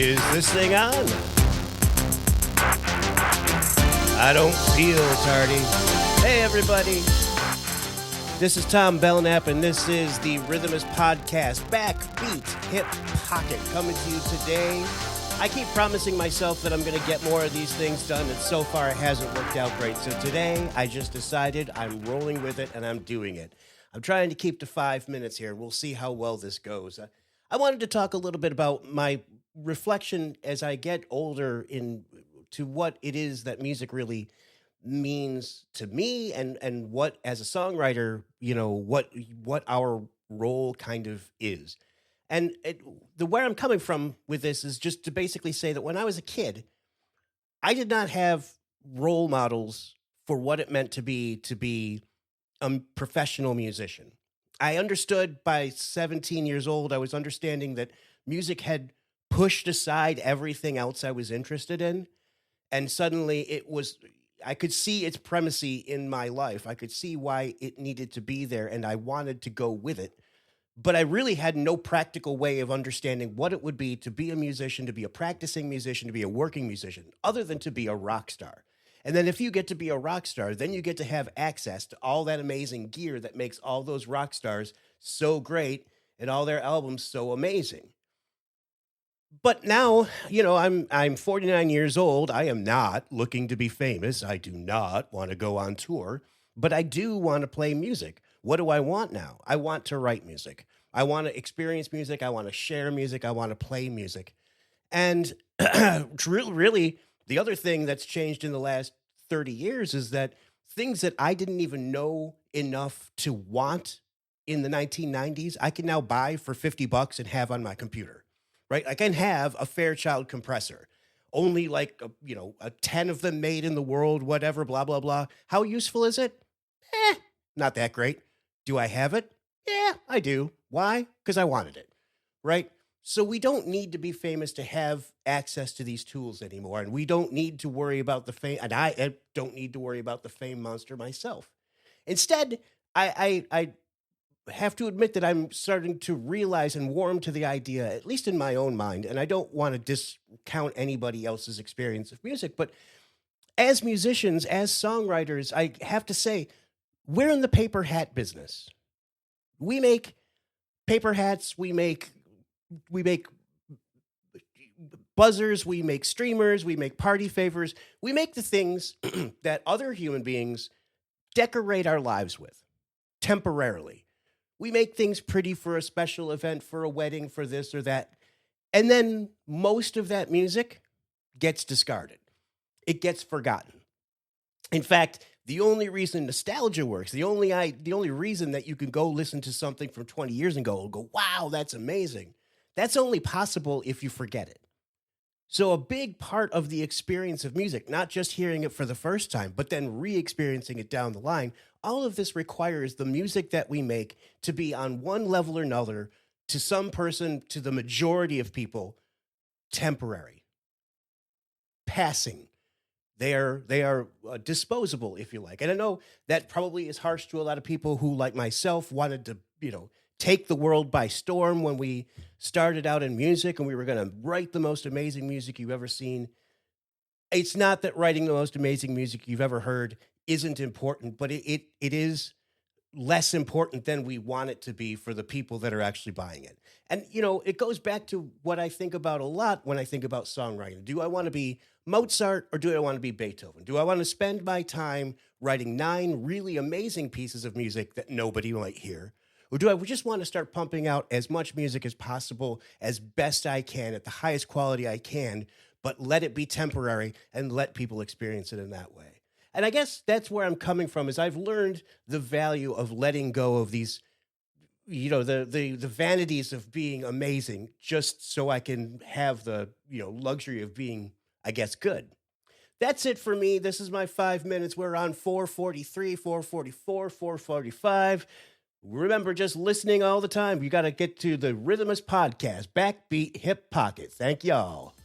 Is this thing on? I don't feel tardy. Hey, everybody. This is Tom Belknap, and this is the Rhythmist Podcast, Backbeat Hip Pocket, coming to you today. I keep promising myself that I'm going to get more of these things done, and so far it hasn't worked out great. So today, I just decided I'm rolling with it, and I'm doing it. I'm trying to keep to 5 minutes here. We'll see how well this goes. I wanted to talk a little bit about my reflection as I get older to what it is that music really means to me, and what, as a songwriter, what our role kind of is. And where I'm coming from with this is just to basically say that when I was a kid, I did not have role models for what it meant to be a professional musician. I understood by 17 years old, I was understanding that music had pushed aside everything else I was interested in. And suddenly I could see its primacy in my life. I could see why it needed to be there, and I wanted to go with it. But I really had no practical way of understanding what it would be to be a musician, to be a practicing musician, to be a working musician, other than to be a rock star. And then if you get to be a rock star, then you get to have access to all that amazing gear that makes all those rock stars so great and all their albums so amazing. But now, I'm 49 years old. I am not looking to be famous. I do not want to go on tour, but I do want to play music. What do I want now? I want to write music. I want to experience music. I want to share music. I want to play music. And really, the other thing that's changed in the last 30 years is that things that I didn't even know enough to want in the 1990s, I can now buy for $50 and have on my computer, right? I can have a Fairchild compressor, only like, a 10 of them made in the world, whatever, blah, blah, blah. How useful is it? Not that great. Do I have it? Yeah, I do. Why? Because I wanted it, right? So we don't need to be famous to have access to these tools anymore, and we don't need to worry about the fame, and I don't need to worry about the fame monster myself. Instead, I have to admit that I'm starting to realize and warm to the idea, at least in my own mind, and I don't want to discount anybody else's experience of music, but as musicians, as songwriters, I have to say, we're in the paper hat business. We make paper hats, we make buzzers, we make streamers, we make party favors. We make the things that other human beings decorate our lives with temporarily. We make things pretty for a special event, for a wedding, for this or that. And then most of that music gets discarded. It gets forgotten. In fact, the only reason nostalgia works, the only reason that you can go listen to something from 20 years ago and go, wow, that's amazing, that's only possible if you forget it. So a big part of the experience of music, not just hearing it for the first time, but then re-experiencing it down the line, all of this requires the music that we make to be on one level or another, to some person, to the majority of people, temporary, passing. They are disposable, if you like. And I know that probably is harsh to a lot of people who, like myself, wanted to, take the world by storm when we started out in music and we were going to write the most amazing music you've ever seen. It's not that writing the most amazing music you've ever heard isn't important, but it is less important than we want it to be for the people that are actually buying it. And, it goes back to what I think about a lot when I think about songwriting. Do I want to be Mozart or do I want to be Beethoven? Do I want to spend my time writing 9 really amazing pieces of music that nobody might hear? Or do I just want to start pumping out as much music as possible, as best I can, at the highest quality I can, but let it be temporary and let people experience it in that way? And I guess that's where I'm coming from, is I've learned the value of letting go of these, the vanities of being amazing, just so I can have the, luxury of being, I guess, good. That's it for me. This is my 5 minutes. We're on 4:43, 4:44, 4:45. Remember, just listening all the time. You got to get to the Rhythmist Podcast, Backbeat Hip Pocket. Thank y'all.